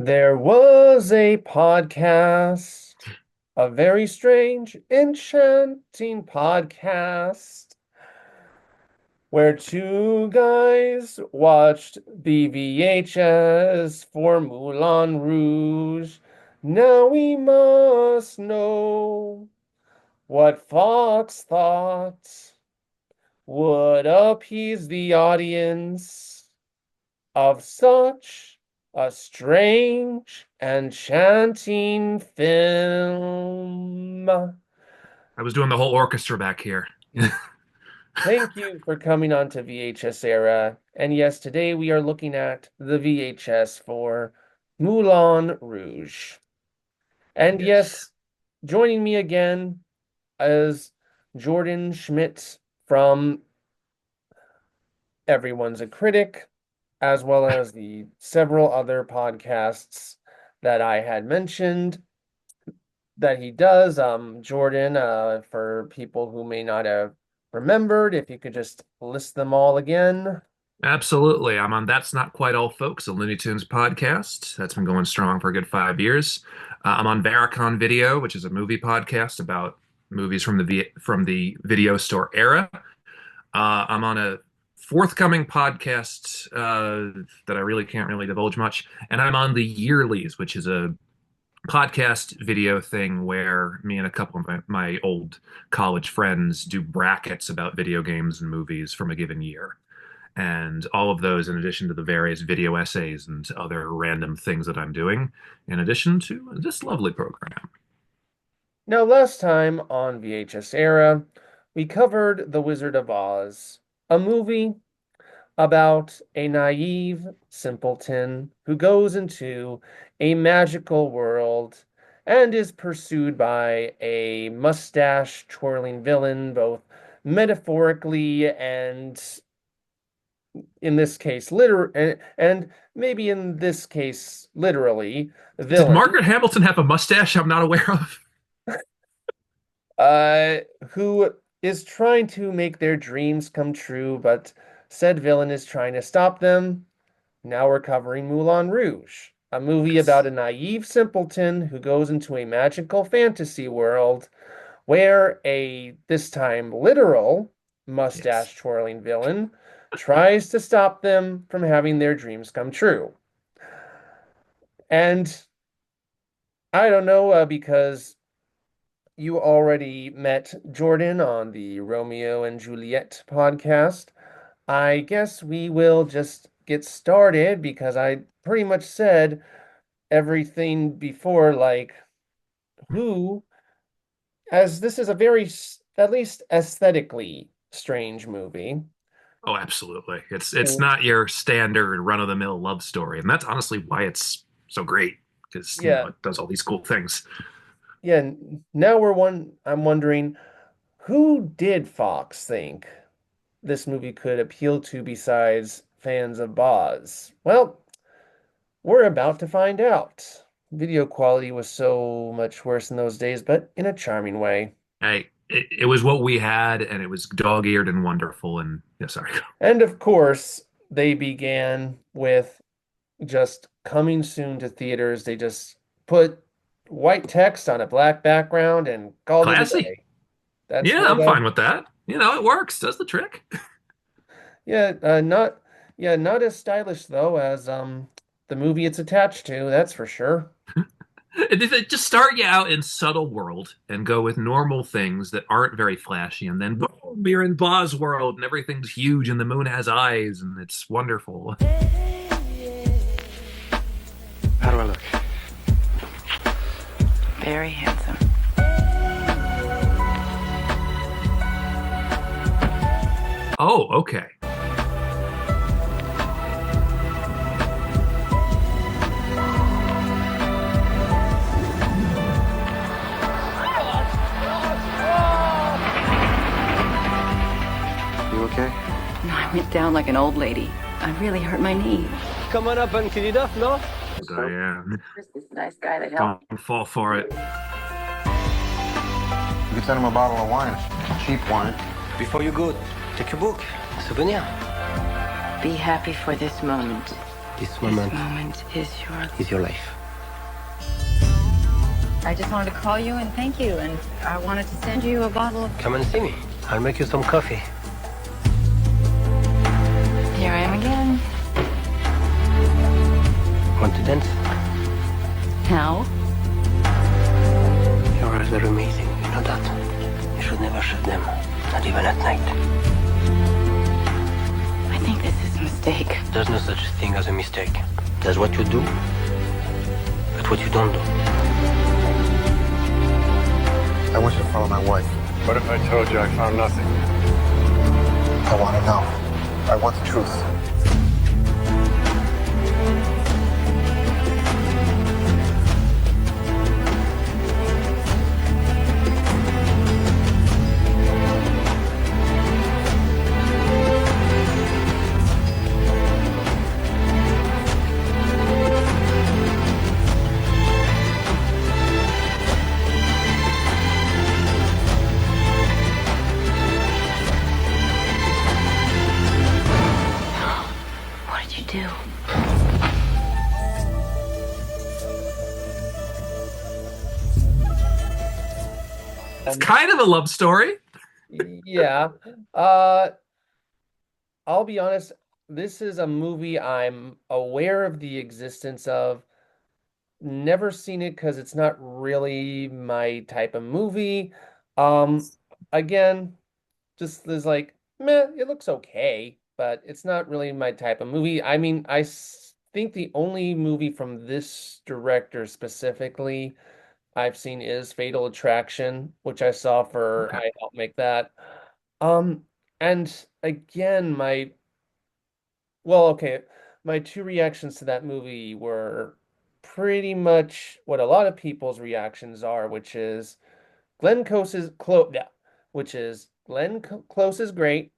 There was a podcast, a very strange, enchanting podcast, where two guys watched the VHS for Moulin Rouge. Now we must know what Fox thought would appease the audience of such a strange, enchanting film. I was doing the whole orchestra back here. Thank you for coming on to VHS Era. And yes, today we are looking at the VHS for Moulin Rouge. And Yes. yes, joining me again is Jordan Schmidt from Everyone's a Critic, as well as the several other podcasts that I had mentioned that he does. Jordan, for people who may not have remembered, if you could just list them all again. Absolutely. I'm on That's Not Quite All Folks, a Looney Tunes podcast. That's been going strong for a good 5 years. I'm on Varicon Video, which is a movie podcast about movies from the video store era. I'm on a forthcoming podcast that I really can't really divulge much, and I'm on the Yearlies, which is a podcast video thing where me and a couple of my old college friends do brackets about video games and movies from a given year. And all of those, in addition to the various video essays and other random things that I'm doing, in addition to this lovely program. Now, last time on VHS Era, we covered The Wizard of Oz, a movie about a naive simpleton who goes into a magical world and is pursued by a mustache twirling villain, both metaphorically and in this case and maybe in this case literally Did villain, Margaret Hamilton have a mustache I'm not aware of? uh who is trying to make their dreams come true, but said villain is trying to stop them. Now we're covering Moulin Rouge, a movie about Yes. a naive simpleton who goes into a magical fantasy world where a, this time literal, Yes. mustache twirling villain tries to stop them from having their dreams come true. And I don't know, because you already met Jordan on the Romeo and Juliet podcast. I guess we will just get started because I pretty much said everything before, like who, as this is a very, at least aesthetically, strange movie. Oh, absolutely. It's And not your standard run-of-the-mill love story, and that's honestly why it's so great because yeah, it does all these cool things. yeah. Now I'm wondering, who did Fox think this movie could appeal to besides fans of Baz? Well, we're about to find out. Video quality was so much worse in those days, but in a charming way. It was what we had, and it was dog-eared and wonderful. And yeah, sorry. And of course, they began with just coming soon to theaters. They just put white text on a black background and called it a Classy. day. That's Yeah, what, I'm fine with that. It works. Does the trick. yeah, not as stylish though as the movie it's attached to, that's for sure. If it just start you out in subtle world and go with normal things that aren't very flashy, and then boom, you're in Boz world and everything's huge and the moon has eyes and it's wonderful. How do I look? Very handsome. Oh, okay. You okay? No, I went down like an old lady. I really hurt my knee. Come on up and clean it up, no? Diane, There's this nice guy that helped. don't fall for it. You can send him a bottle of wine, cheap wine. Before you go, take your book, souvenir. Be happy for this moment. This moment is your life. I just wanted to call you and thank you, and I wanted to send you a bottle of... Come and see me. I'll make you some coffee. Here I am again. Want to dance? Now? Your eyes are amazing. You know that. You should never shut them, not even at night. I think this is a mistake. There's no such thing as a mistake. There's what you do, but what you don't do. I want you to follow my wife. What if I told you I found nothing? I want to know. I want the truth. What did you do? It's kind of a love story. Yeah. I'll be honest, this is a movie I'm aware of the existence of. Never seen it because it's not really my type of movie. Um, again, just there's like, meh, it looks okay, but it's not really my type of movie. I mean, think the only movie from this director specifically I've seen is Fatal Attraction, which I saw for Okay. I helped make that. Um, and again, okay, my two reactions to that movie were pretty much what a lot of people's reactions are, which is yeah, which is Close is great.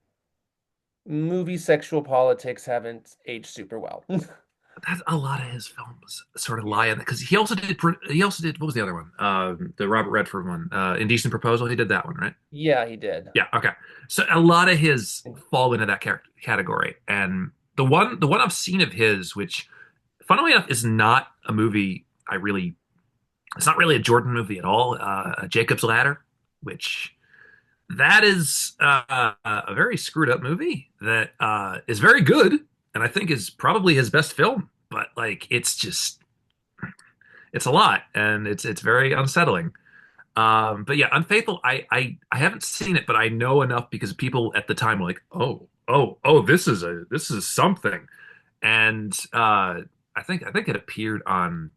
Movie sexual politics haven't aged super well. That's a lot of his films sort of lie in that because he also did what was the other one? The Robert Redford one, Indecent Proposal. He did that one, right? Yeah, he did. Yeah. Okay. So a lot of his fall into that category, and the one I've seen of his, which funnily enough is not a movie it's not really a Jordan movie at all. Jacob's Ladder, which that is a very screwed up movie that is very good, and I think is probably his best film. But like, it's a lot, and it's very unsettling. But yeah, Unfaithful. I haven't seen it, but I know enough because people at the time were like, oh, this is something, and I think it appeared on.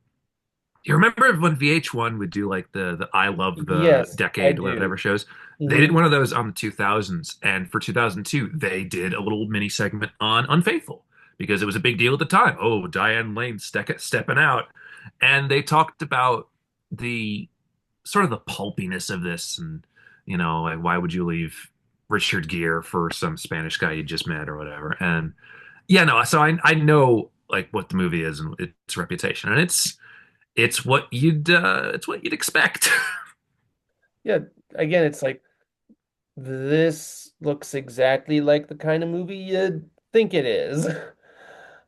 You remember when VH1 would do like the I Love the Yes, I Decade, do. whatever shows? They Mhm. did one of those on the 2000s, and for 2002, they did a little mini segment on Unfaithful because it was a big deal at the time. Oh, Diane Lane stepping out, and they talked about the sort of the pulpiness of this, and like why would you leave Richard Gere for some Spanish guy you just met or whatever? And yeah, no, so I know like what the movie is and its reputation, and it's what you'd expect. Yeah, again, it's like this looks exactly like the kind of movie you'd think it is.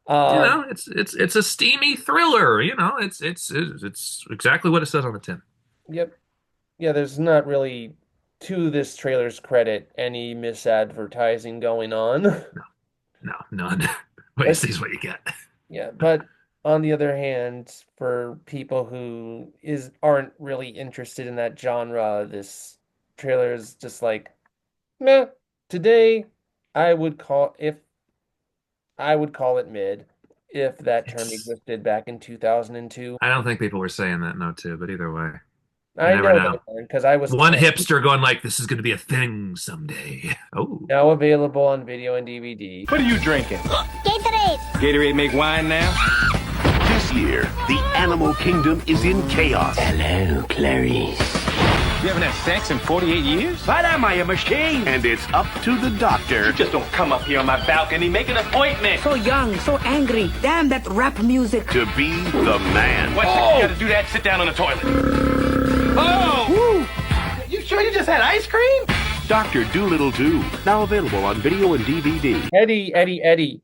Um, It's a steamy thriller. It's exactly what it says on the tin. yep. Yeah, there's not really, to this trailer's credit, any misadvertising going on. No, none. What you But see is what you get. yeah, but on the other hand, for people who aren't really interested in that genre, this trailer is just like, meh. Today, I would call if I would call it mid, if that term It's. existed back in 2002. I don't think people were saying that no too, but either way, you I never know know. they weren't because I was One 10. hipster going like, "This is going to be a thing someday." Oh, Now available on video and DVD. What are you drinking? Gatorade. Gatorade make wine now? This year, the animal kingdom is in chaos. Hello, Clarice. You haven't had sex in 48 years? But am I a machine? And it's up to the doctor You just don't come up here on my balcony, make an appointment. So young, so angry. Damn that rap music. to be the man. What, you gotta do that? Sit down on the toilet. Oh! Woo. You sure you just had ice cream? Dr. Dolittle 2, now available on video and DVD. Eddie,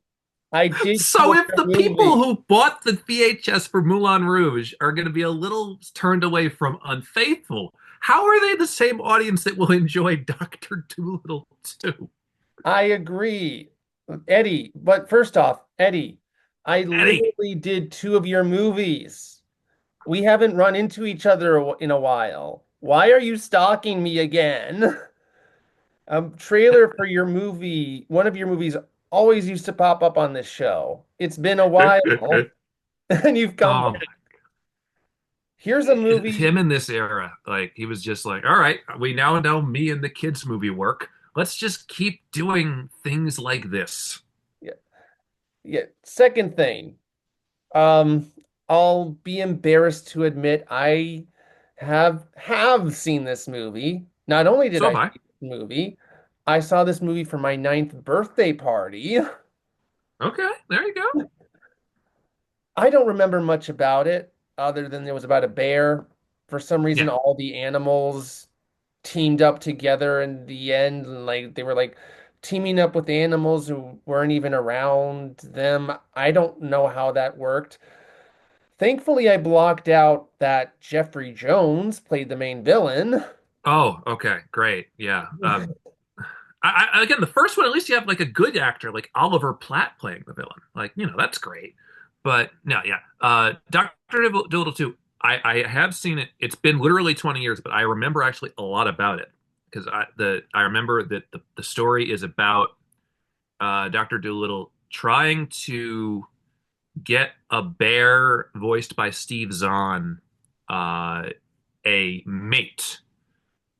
I did see So if that the people movie. who bought the VHS for Moulin Rouge are going to be a little turned away from Unfaithful, how are they the same audience that will enjoy Dr. Dolittle too? I agree, Eddie. But first off, Eddie, I Eddie, literally did two of your movies. We haven't run into each other in a while. Why are you stalking me again? Trailer for your movie, one of your movies always used to pop up on this show. It's been a while, and you've come um, back. Here's a movie. him in this era, like he was just like, all right, we now know me and the kids movie work. Let's just keep doing things like this. Yeah, yeah. Second thing, um, I'll be embarrassed to admit I have seen this movie. Not only did So I have I. see this movie, I saw this movie for my ninth birthday party. Okay, there you go. I don't remember much about it other than it was about a bear. For some reason, Yeah. all the animals teamed up together in the end, and like they were like teaming up with animals who weren't even around them. I don't know how that worked. Thankfully, I blocked out that Jeffrey Jones played the main villain. Oh, okay, great. Yeah. Again, the first one, at least you have like a good actor like Oliver Platt playing the villain. Like, that's great. But no, yeah. Dr. Dolittle 2, I have seen it. It's been literally 20 years, but I remember actually a lot about it because I remember that the story is about Dr. Dolittle trying to get a bear voiced by Steve Zahn a mate.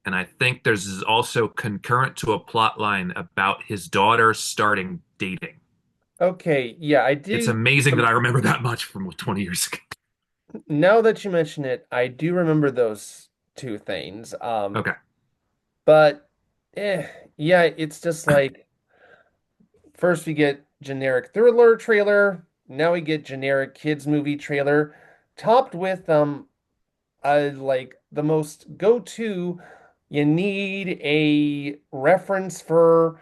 And I think there's also concurrent to a plot line about his daughter starting dating. Okay, yeah, I It's do. amazing that I remember that much from 20 years ago. Now that you mention it, I do remember those two things. Okay. But yeah, it's just like first we get generic thriller trailer, now we get generic kids movie trailer, topped with like the most go-to. You need a reference for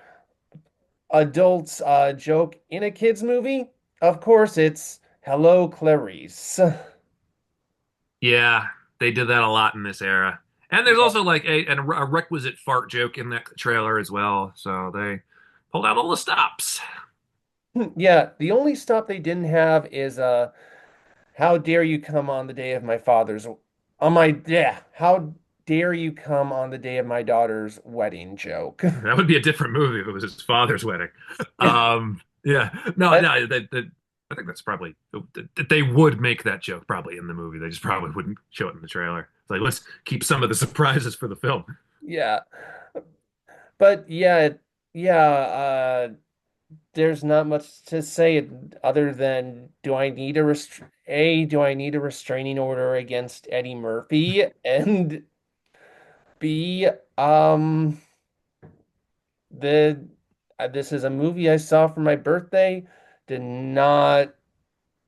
adults joke in a kids movie. Of course, it's Hello, Clarice. Yeah, they did that a lot in this era. And there's also like a requisite fart joke in that trailer as well. So they pulled out all the stops. Yeah, the only stop they didn't have is how dare you come on the day of my father's on my yeah, how dare you come on the day of my daughter's wedding joke. That would be a different movie if it was his father's wedding. Yeah, Yeah, no, that, no, I think that's probably they would make that joke probably in the movie. They just probably wouldn't show it in the trailer. It's like let's keep some of the surprises for the film. yeah. But yeah, there's not much to say other than do I need a restraining order against Eddie Murphy? And B, the this is a movie I saw for my birthday, did not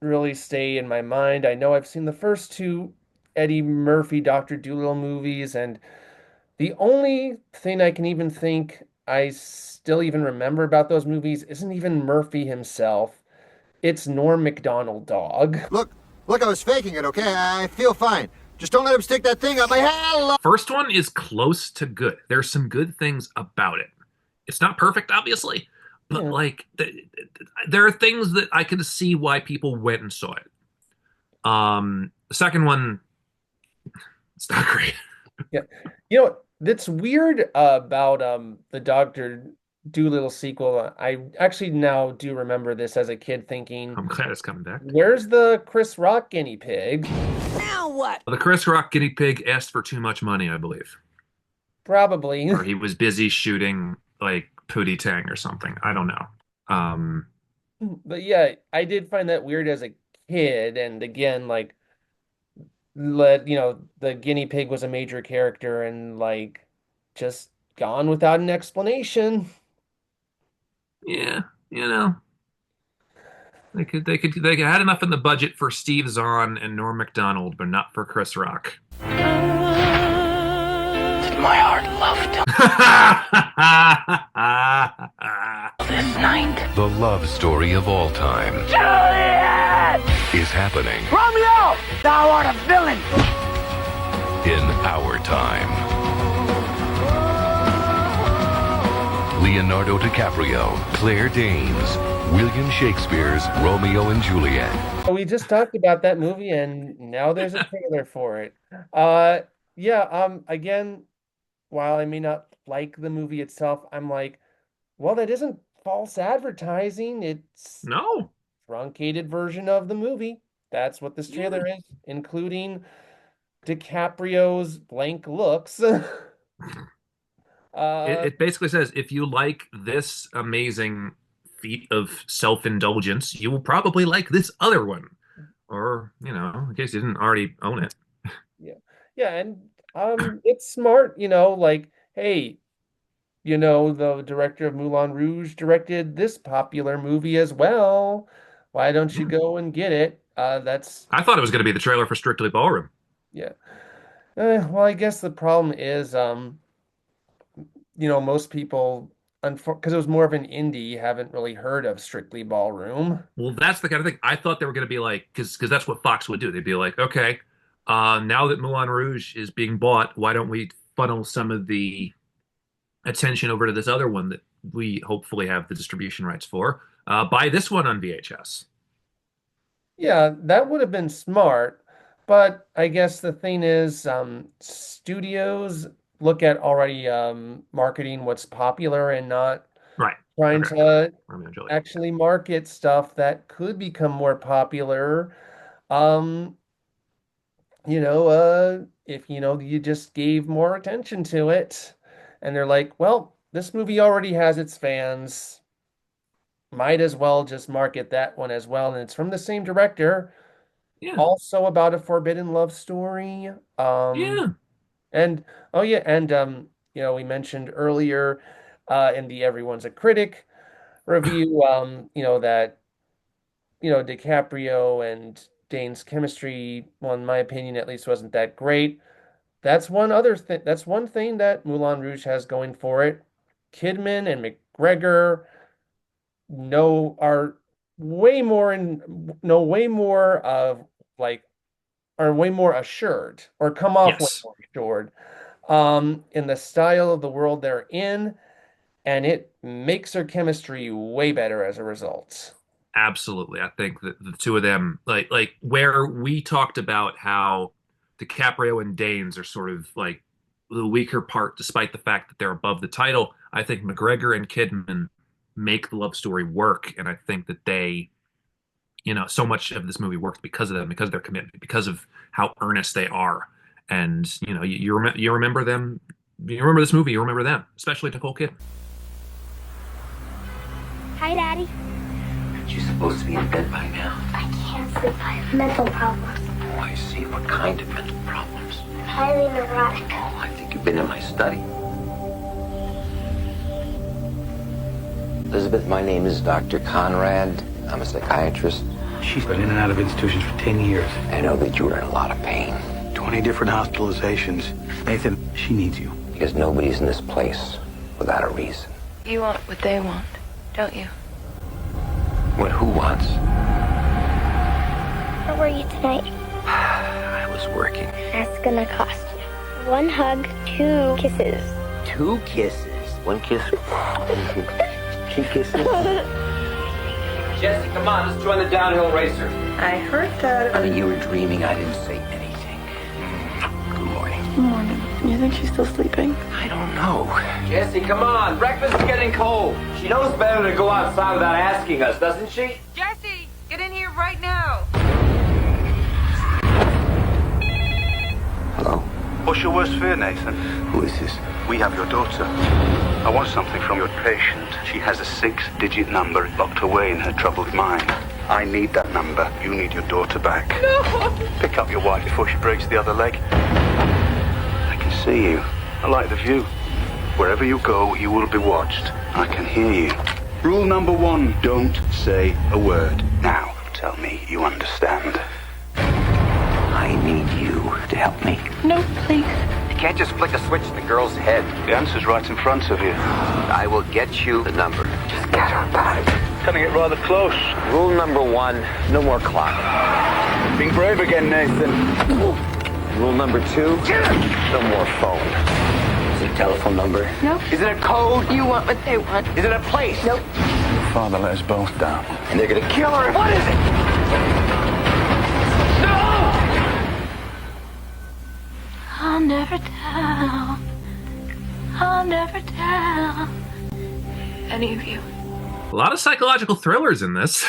really stay in my mind. I know I've seen the first two Eddie Murphy Dr. Dolittle movies, and the only thing I can even think I still even remember about those movies isn't even Murphy himself. It's Norm Macdonald Dog. Look, I was faking it, okay? I feel fine. Just don't let him stick that thing up my hell. First one is close to good. There's some good things about it. It's not perfect, obviously, but Yeah. like there are things that I can see why people went and saw it. The second one, it's not great. Yeah. You know, that's weird about the Doctor Dolittle sequel. I actually now do remember this as a kid thinking, I'm glad it's coming back. where's the Chris Rock guinea pig? Now what? The Chris Rock guinea pig asked for too much money, I believe, Probably. or he was busy shooting like Pootie Tang or something. I don't know. But yeah, I did find that weird as a kid. And again, like the guinea pig was a major character and like just gone without an explanation. Yeah, they had enough in the budget for Steve Zahn and Norm Macdonald, but not for Chris Rock. My heart loved him. this night. The love story of all time Juliet! is happening Romeo! Thou art a villain! in our time. Leonardo DiCaprio, Claire Danes, William Shakespeare's Romeo and Juliet. We just talked about that movie, and now there's a trailer for it. Again, while I may not like the movie itself, I'm like, well, that isn't false advertising. It's No. truncated version of the movie. That's what this trailer is, including DiCaprio's blank looks. It basically says if you like this amazing feat of self-indulgence, you will probably like this other one. Or, in case you didn't already own it. Yeah, and it's smart, like, hey, the director of Moulin Rouge directed this popular movie as well. Why don't you go and get it? I thought it was going to be the trailer for Strictly Ballroom. Yeah. Well, I guess the problem is, most people, because it was more of an indie, haven't really heard of Strictly Ballroom. Well, that's the kind of thing I thought they were going to be like, because that's what Fox would do. They'd be like, okay, now that Moulin Rouge is being bought, why don't we funnel some of the attention over to this other one that we hopefully have the distribution rights for? Buy this one on VHS. Yeah, that would have been smart, but I guess the thing is, studios look at already marketing what's popular and not Right. trying to Romeo and Juliet. actually market stuff that could become more popular. If you just gave more attention to it, and they're like, well, this movie already has its fans, might as well just market that one as well, and it's from the same director. Yeah. Also about a forbidden love story. Yeah. And we mentioned earlier in the Everyone's a Critic review, that DiCaprio and Dane's chemistry, well, in my opinion at least, wasn't that great. That's one thing that Moulin Rouge has going for it. Kidman and McGregor are way more assured, or come off way more assured in the style of the world they're in, and it makes their chemistry way better as a result. Absolutely. I think that the two of them, like where we talked about how DiCaprio and Danes are sort of like the weaker part, despite the fact that they're above the title, I think McGregor and Kidman make the love story work. And I think that they, so much of this movie works because of them, because of their commitment, because of how earnest they are. And, you remember them, you remember this movie, you remember them, especially Nicole Kidman. Hi, Daddy. You're supposed to be in bed by now. I can't sleep. I have mental problems. Oh, I see. What kind of mental problems? Highly neurotic. Oh, I think you've been in my study. Elizabeth, my name is Dr. Conrad. I'm a psychiatrist. She's been in and out of institutions for 10 years. I know that you're in a lot of pain. 20 different hospitalizations. Nathan, she needs you. Because nobody's in this place without a reason. You want what they want, don't you? What, who wants? Where were you tonight? I was working. That's gonna cost you. 1 hug, 2 kisses. 2 kisses? 1 kiss? 2 kisses? Jesse, come on, let's join the downhill racer. I heard that. Honey, you were dreaming. I didn't say anything. Good morning. Good morning. You think she's still sleeping? I don't know. Jesse, come on, breakfast is getting cold. She knows better to go outside without asking us, doesn't she? Jesse, get in here right now. Hello? What's your worst fear, Nathan? Who is this? We have your daughter. I want something from your patient. She has a 6-digit number locked away in her troubled mind. I need that number. You need your daughter back. No! Pick up your wife before she breaks the other leg. I can see you. I like the view. Wherever you go, you will be watched. I can hear you. Rule number 1, don't say a word. Now, tell me you understand. I need you to help me. No, please. To can't just flick a switch in the girl's head. The answer's right in front of you. I will get you the number. Just get her back. Gonna get rather close. Rule number 1, no more clock. Being brave again, Nathan. Rule number 2, no more phone. Is it a telephone number? Nope. Is it a code? You want what they want. Is it a place? Nope. Your father let us both down. And they're gonna kill her. What is it? No! I'll never tell. I'll never tell any of you. A lot of psychological thrillers in this.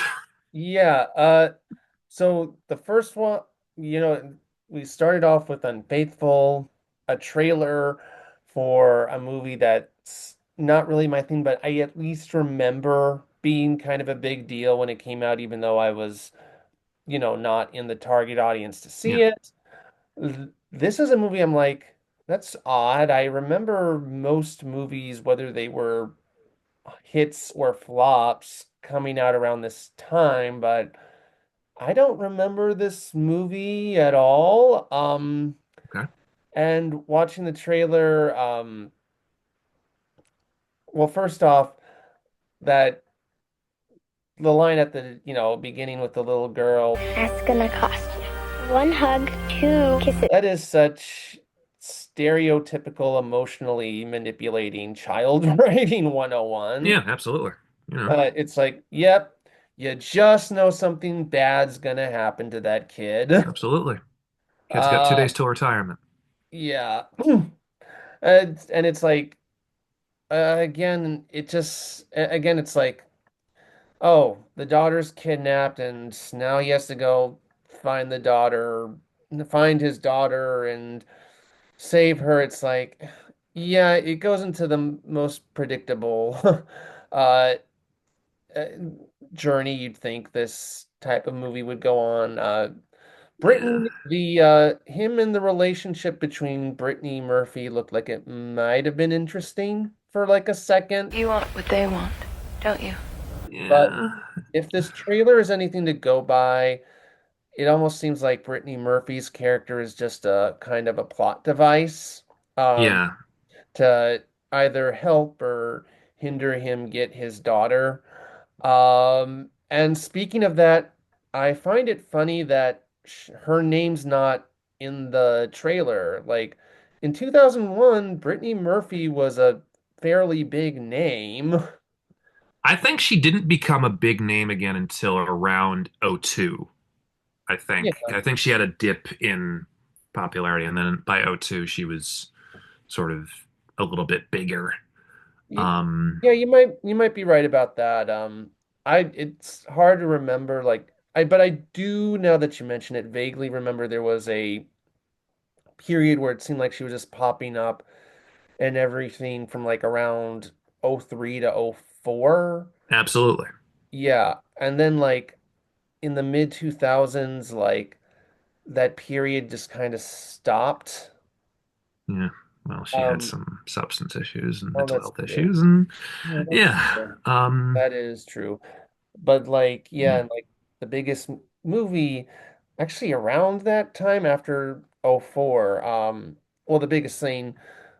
Yeah, so the first one, we started off with Unfaithful, a trailer for a movie that's not really my thing, but I at least remember being kind of a big deal when it came out, even though I was, not in the target audience to see it. This is a movie I'm like, that's odd. I remember most movies, whether they were hits or flops, coming out around this time, but I don't remember this movie at all. Okay. And watching the trailer, well, first off, that the line at the, beginning with the little girl, That's gonna cost you 1 hug, 2 kisses. that is such stereotypical emotionally manipulating child writing 101. Yeah, absolutely. It's like, yep, you just know something bad's gonna happen to that kid. Absolutely. Kid's got 2 days till retirement. Yeah. And it's like, again, it's like, oh, the daughter's kidnapped, and now he has to go find find his daughter and save her. It's like, yeah, it goes into the most predictable uh, uh, journey you'd think this type of movie would go on. Brittany, him and the relationship between Brittany Murphy looked like it might have been interesting for like a second. You want what they want, don't you? But if this trailer is anything to go by, it almost seems like Brittany Murphy's character is just a kind of a plot device, Yeah. to either help or hinder him get his daughter. And speaking of that, I find it funny that her name's not in the trailer. Like in 2001, Brittany Murphy was a fairly big name. I think she didn't become a big name again until around '02. I think. Yeah. I think she had a dip in popularity, and then by '02 she was sort of a little bit bigger. Yeah, you might be right about that. It's hard to remember but I do, now that you mention it, vaguely remember there was a period where it seemed like she was just popping up and everything from like around '03 to '04. Absolutely. Yeah, and then like in the mid 2000s, like that period just kind of stopped. Yeah. Well, she had some substance issues and Oh, mental that's health true. issues, and Yeah, yeah. true. That is true. But like, yeah, and like the biggest movie actually around that time after '04, well, the biggest thing,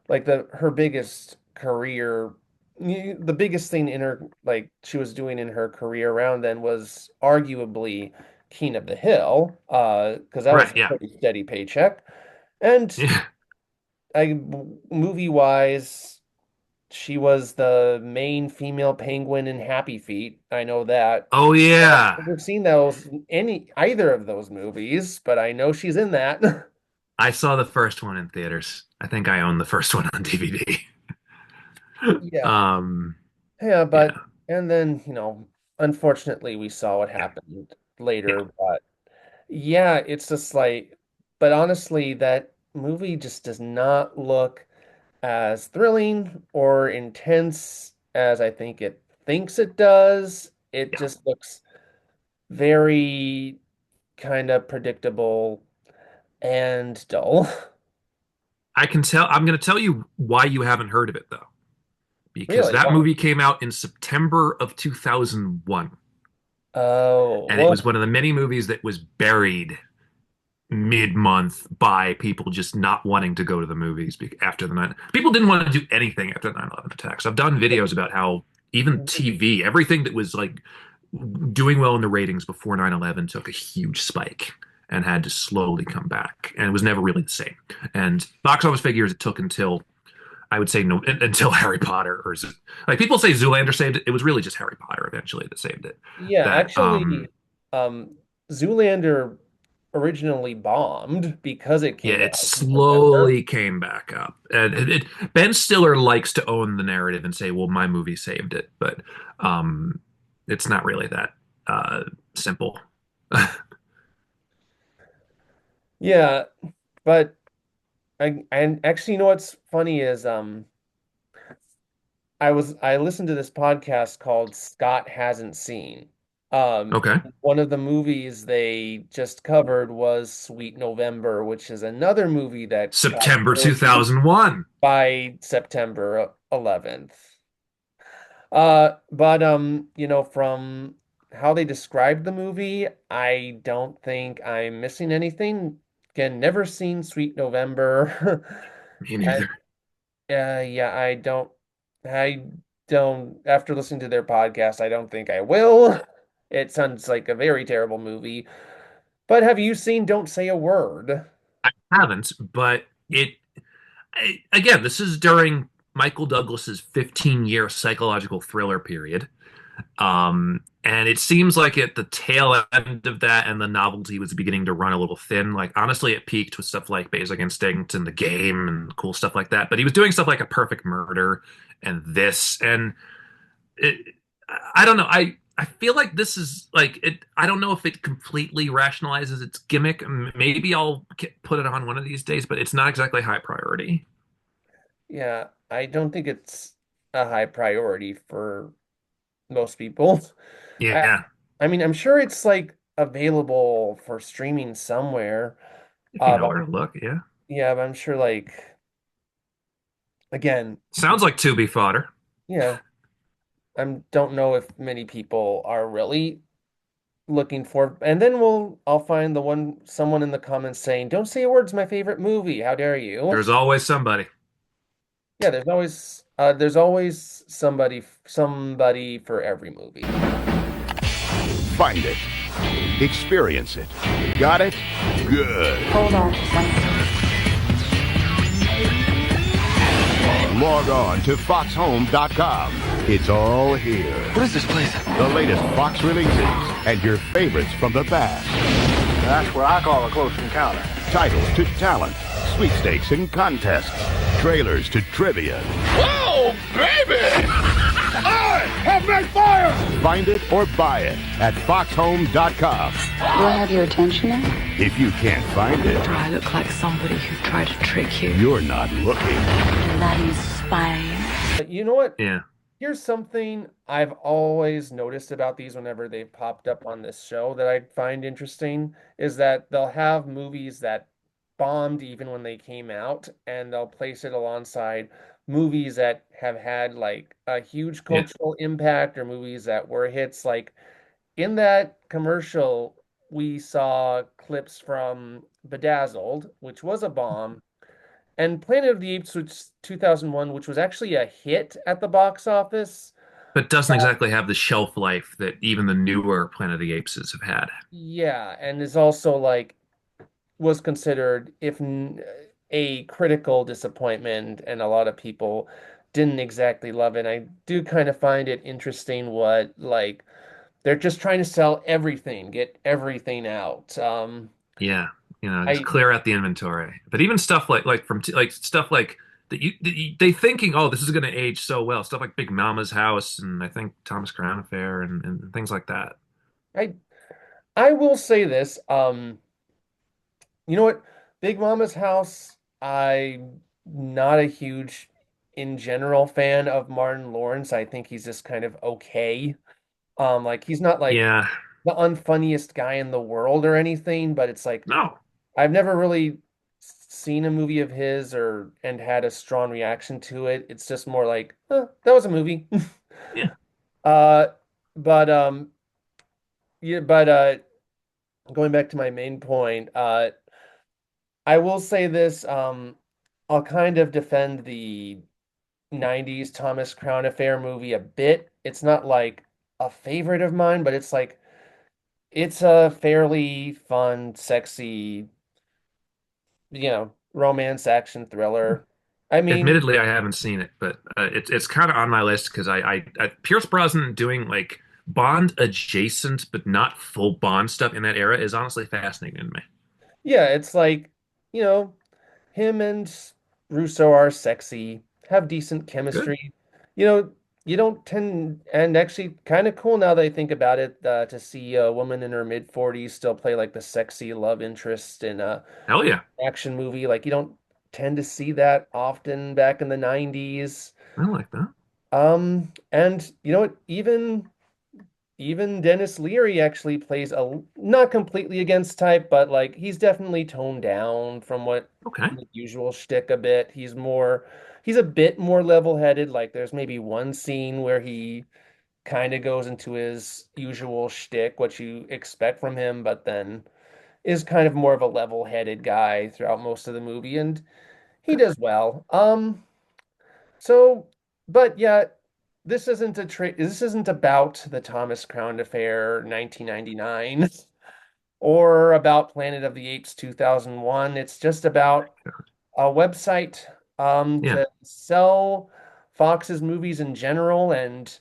like her biggest career, the biggest thing in her, like she was doing in her career around then was arguably King of the Hill, because that was Right, a yeah. pretty steady paycheck. And Yeah. movie wise, she was the main female penguin in Happy Feet. I know that. Oh yeah. I've never seen either of those movies, but I know she's in that. I saw the first one in theaters. I think I own the first one on DVD. Yeah. Um, Yeah, but and then, unfortunately we saw what happened later, but yeah, it's just like, but honestly, that movie just does not look as thrilling or intense as I think it thinks it does. It just looks very kind of predictable and dull. I can tell. I'm going to tell you why you haven't heard of it though, because Really? that Why? movie came out in September of 2001, Oh, and it was one of the many movies that was buried mid-month by people just not wanting to go to the movies after the night. People didn't want to do anything after the 9/11 attacks. I've done videos about how even TV, everything that was like doing well in the ratings before 9/11 took a huge spike and had to slowly come back. And it was never really the same. And box office figures, it took until I would say no until Harry Potter or like people say Zoolander saved it. It was really just Harry Potter eventually that saved it. Yeah, That actually, Zoolander originally bombed because it Yeah, came it out in November. slowly came back up. And Ben Stiller likes to own the narrative and say, "Well, my movie saved it," but um, it's not really that simple. Yeah, but and actually, you know what's funny is I listened to this podcast called Scott Hasn't Seen. Okay, One of the movies they just covered was Sweet November, which is another movie that got September released 2001. by September 11th. But from how they described the movie, I don't think I'm missing anything. Again, never seen Sweet November. Me I, neither. yeah, I don't, after listening to their podcast, I don't think I will. It sounds like a very terrible movie. But have you seen Don't Say a Word? I haven't, but again, this is during Michael Douglas's 15-year psychological thriller period. And it seems like at the tail end of that and the novelty was beginning to run a little thin. Like honestly, it peaked with stuff like Basic Instinct and The Game and cool stuff like that. But he was doing stuff like A Perfect Murder and this and it, I don't know. I feel like this is like it. I don't know if it completely rationalizes its gimmick. Maybe I'll put it on one of these days, but it's not exactly high priority. Yeah, I don't think it's a high priority for most people. I, Yeah, I mean, I'm sure it's like available for streaming somewhere. if you know But where to look. Yeah, yeah, but I'm sure like again, sounds like to be fodder. yeah, I don't know if many people are really looking for. And then I'll find someone in the comments saying, "Don't Say a Word's my favorite movie. How dare you?" There's always somebody. Yeah, there's always somebody for every movie. Find it. Experience it. Got it? Good. Hold on for Log on to foxhome.com. It's all here. What is this place? The latest Fox releases and your favorites from the past. That's what I call a close encounter. Titles to talent, sweepstakes and contests, trailers to trivia. Whoa, baby! I have made fire! Find it or buy it at foxhome.com. Do I have your attention now? If you can't find it, Do I look like somebody who tried to trick you? you're not looking. That inspiring. But you know what? Yeah. Here's something I've always noticed about these whenever they've popped up on this show that I find interesting is that they'll have movies that bombed even when they came out, and they'll place it alongside movies that have had like a huge Yeah. cultural impact or movies that were hits. Like in that commercial, we saw clips from Bedazzled, which was a bomb, and Planet of the Apes, which 2001, which was actually a hit at the box office. But doesn't exactly have the shelf life that even the newer Planet of the Apes have had. Yeah, and is also like was considered a critical disappointment, and a lot of people didn't exactly love it. I do kind of find it interesting what like they're just trying to sell everything, get everything out. Yeah, just I clear out the inventory. But even stuff like stuff like they thinking, oh, this is going to age so well. Stuff like Big Mama's House and I think Thomas Crown Affair and things like that. I I will say this. You know what? Big Mama's House, I'm not a huge, in general, fan of Martin Lawrence. I think he's just kind of okay. Like he's not like Yeah, the unfunniest guy in the world or anything, but it's like no, I've never really seen a movie of his or and had a strong reaction to it. It's just more like, that was a movie. yeah, Uh, but yeah, but going back to my main point, I will say this, I'll kind of defend the 90s Thomas Crown Affair movie a bit. It's not like a favorite of mine, but it's like it's a fairly fun, sexy, romance action thriller. I mean, Admittedly, I haven't seen it, but it's kind of on my list because Pierce Brosnan doing like Bond adjacent but not full Bond stuff in that era is honestly fascinating to me. yeah, it's like, you know, him and Russo are sexy, have decent Good. chemistry. You know, you don't tend, and actually kind of cool now that I think about it, to see a woman in her mid 40s still play like the sexy love interest in a Hell yeah, action movie. Like you don't tend to see that often back in the 90s. I like that. And you know what, even Dennis Leary actually plays a not completely against type, but like he's definitely toned down from what Okay. the usual shtick a bit. He's a bit more level-headed. Like there's maybe one scene where he kind of goes into his usual shtick, what you expect from him, but then is kind of more of a level-headed guy throughout most of the movie, and he does well. So, but yeah, this isn't about the Thomas Crown Affair 1999 or about Planet of the Apes 2001. It's just about a website Yeah, to sell Fox's movies in general, and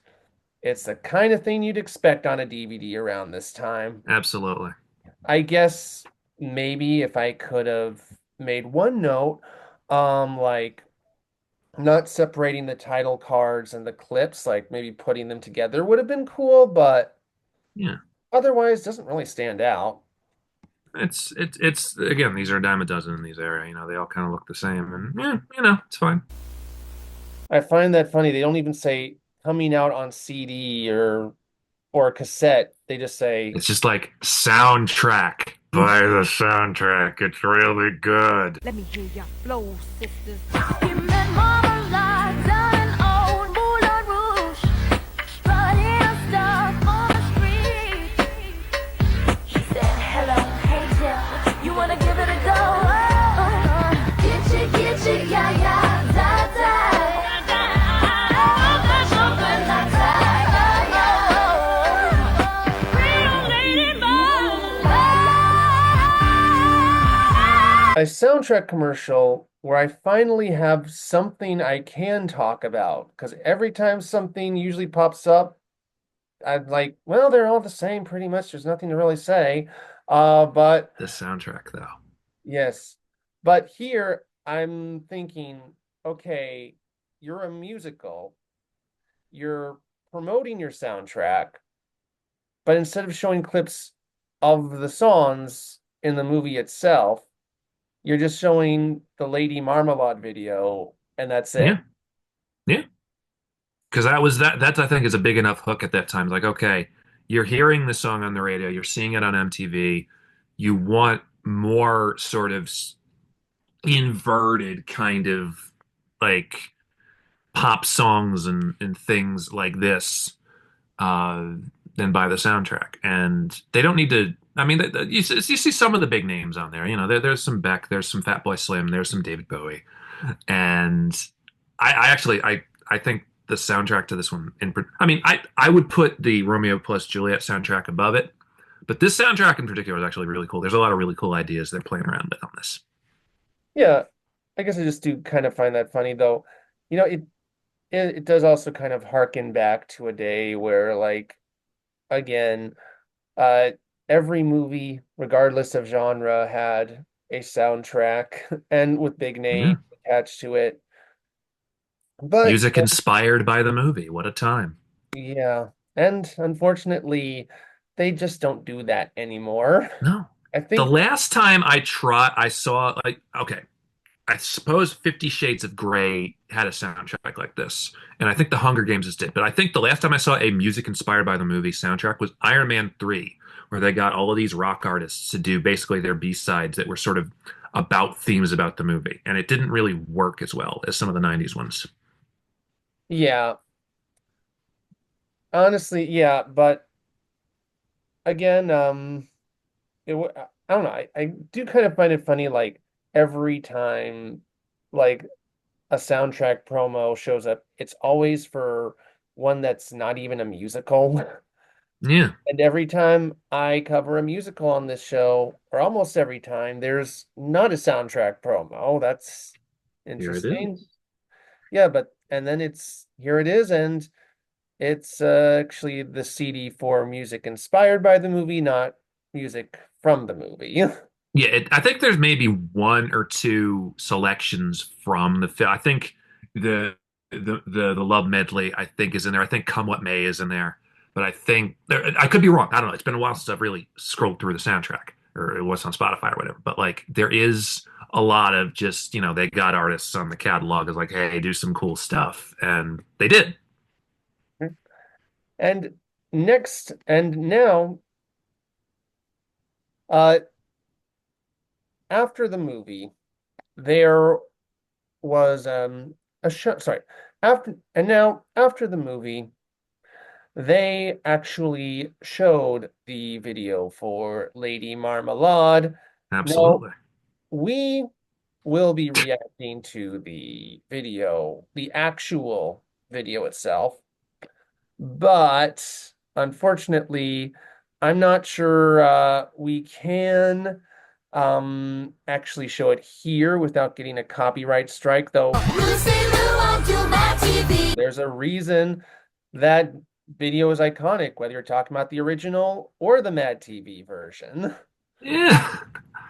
it's the kind of thing you'd expect on a DVD around this time. absolutely. I guess maybe if I could have made one note, like not separating the title cards and the clips, like maybe putting them together would have been cool, but Yeah. otherwise doesn't really stand out. It's again, these are a dime a dozen in these area. They all kind of look the same, and yeah, it's fine. I find that funny. They don't even say coming out on CD or cassette. They just say It's just like soundtrack. Buy the soundtrack. It's really good. Let me hear your flow, sisters. You met Marmalade down in old Moulin Rouge, riding stuff on the street. She said, "Hello, hey Jill, you wanna give it a go?" Get you, yeah, yeah, da da. a soundtrack commercial where I finally have something I can talk about. Because every time something usually pops up, I'm like, well, they're all the same pretty much. There's nothing to really say. But The soundtrack, though. yes. But here I'm thinking, okay, you're a musical, you're promoting your soundtrack, but instead of showing clips of the songs in the movie itself, you're just showing the Lady Marmalade video, and that's it. Yeah, yeah. Because that I think is a big enough hook at that time. It's like, okay, you're hearing the song on the radio, you're seeing it on MTV, you want more sort of inverted kind of like pop songs and things like this uh, than buy the soundtrack. And they don't need to. I mean, you see some of the big names on there. There's some Beck, there's some Fatboy Slim, there's some David Bowie, and I actually I think the soundtrack to this one I mean I would put the Romeo plus Juliet soundtrack above it, but this soundtrack in particular is actually really cool. There's a lot of really cool ideas they're playing around with on this. Yeah, I guess I just do kind of find that funny though. It does also kind of harken back to a day where like again, uh every movie, regardless of genre, had a soundtrack and with big Yeah. names attached to it. But Music inspired by the movie. What a time. yeah, and unfortunately, they just don't do that anymore. No. I The think, last time I saw like okay, I suppose 50 Shades of Grey had a soundtrack like this. And I think The Hunger Games did. But I think the last time I saw a music inspired by the movie soundtrack was Iron Man 3, where they got all of these rock artists to do basically their B-sides that were sort of about themes about the movie. And it didn't really work as well as some of the 90s ones. yeah, honestly, yeah, but again, I don't know. I do kind of find it funny, like every time like a soundtrack promo shows up, it's always for one that's not even a musical. Yeah, And every time I cover a musical on this show, or almost every time, there's not a soundtrack promo. That's here it interesting. is. Yeah, but and then it's here it is, and it's actually the CD for music inspired by the movie, not music from the movie. Yeah, I think there's maybe one or two selections from the film. I think the Love Medley I think is in there. I think Come What May is in there, but I think I could be wrong. I don't know. It's been a while since I've really scrolled through the soundtrack, or it was on Spotify or whatever. But like there is a lot of just they got artists on the catalog is like, hey, do some cool stuff, and they did. And next, and now, uh, after the movie, there was a show. Sorry, after the movie, they actually showed the video for Lady Marmalade. Now, Absolutely. we will be reacting to the video, the actual video itself, but unfortunately, I'm not sure we can actually show it here without getting a copyright strike, though. There's a reason that video is iconic, whether you're talking about the original or the Mad TV version. Yeah.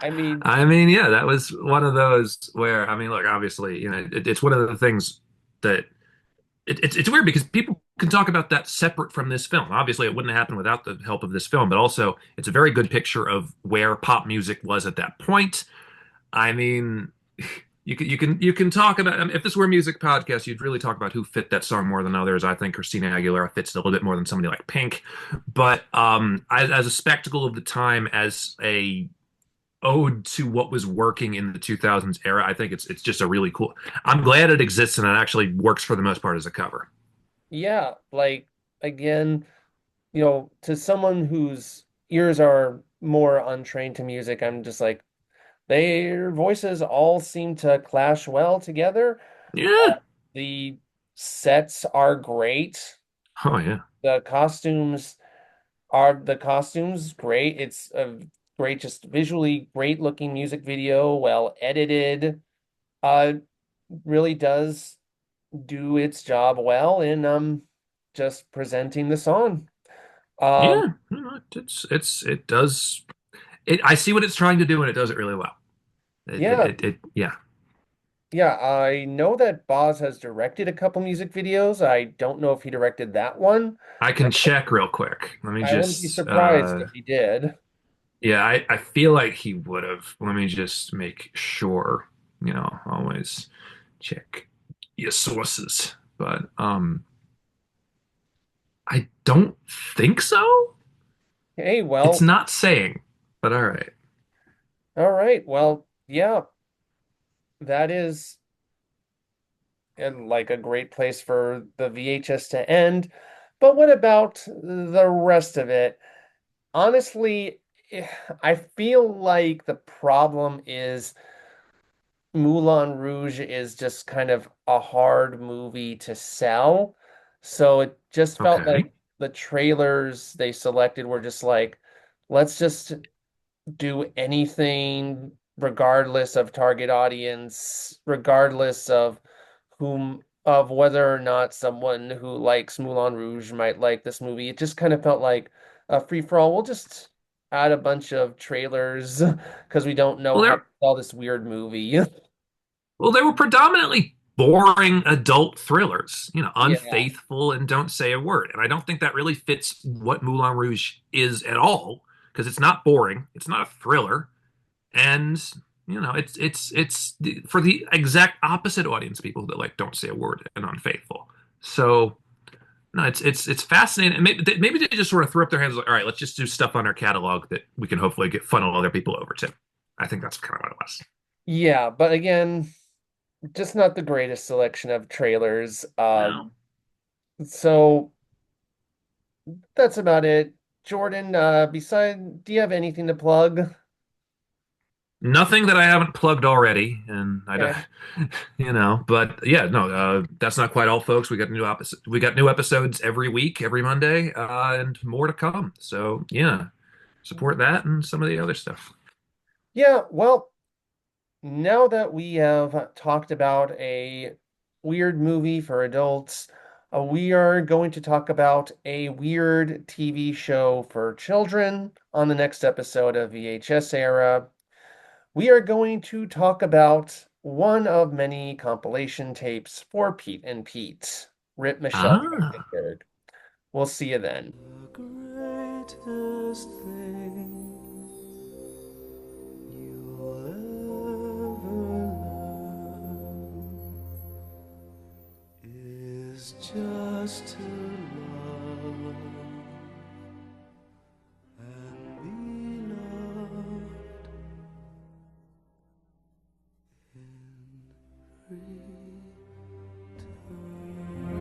I mean, Yeah, that was one of those where, look, obviously, it's one of the things that it's weird because people can talk about that separate from this film. Obviously, it wouldn't have happened without the help of this film, but also it's a very good picture of where pop music was at that point. I mean, you can talk about if this were a music podcast, you'd really talk about who fit that song more than others. I think Christina Aguilera fits it a little bit more than somebody like Pink, but as a spectacle of the time, as a ode to what was working in the 2000s era. I think it's just a really cool. I'm glad it exists and it actually works for the most part as a cover. yeah, like again, to someone whose ears are more untrained to music, I'm just like, their voices all seem to clash well together. Yeah. The sets are great. Oh yeah. The costumes great. It's a great, just visually great looking music video, well edited. Uh, really does do its job well in just presenting the song. Um, Yeah. It does it. I see what it's trying to do and it does it really well. yeah, Yeah. yeah. I know that Baz has directed a couple music videos. I don't know if he directed that one. I can check real quick. Let me I wouldn't be just surprised if he did. yeah, I feel like he would have. Let me just make sure, always check your sources. But I don't think so. Hey, It's well, not saying, but all right. all right. Well, yeah, that is and like a great place for the VHS to end. But what about the rest of it? Honestly, I feel like the problem is Moulin Rouge is just kind of a hard movie to sell. So it just felt Okay. like the trailers they selected were just like, let's just do anything regardless of target audience, regardless of whether or not someone who likes Moulin Rouge might like this movie. It just kind of felt like a free for all. We'll just add a bunch of trailers because we don't know Well, how to they're sell this weird movie. well, they were predominantly boring adult thrillers, Yeah. Unfaithful and Don't Say a Word. And I don't think that really fits what Moulin Rouge is at all, because it's not boring, it's not a thriller, and it's for the exact opposite audience, people that like Don't Say a Word and Unfaithful. So no, it's fascinating. And maybe they just sort of threw up their hands like, all right, let's just do stuff on our catalog that we can hopefully get funnel other people over to. I think that's kind of what it was. Yeah, but again, just not the greatest selection of trailers. No. So that's about it. Jordan, do you have anything to plug? Nothing that I haven't plugged already, and I don't, Okay. but yeah, no, that's not quite all, folks. We got new episodes every week, every Monday, and more to come. So yeah, support that and some of the other stuff. Yeah, well, now that we have talked about a weird movie for adults, we are going to talk about a weird TV show for children on the next episode of VHS Era. We are going to talk about one of many compilation tapes for Pete and Pete. Rip Michelle Ah. Trachtenberg. We'll see you then. Greatest thing you'll ever learn is just to love and be loved in free.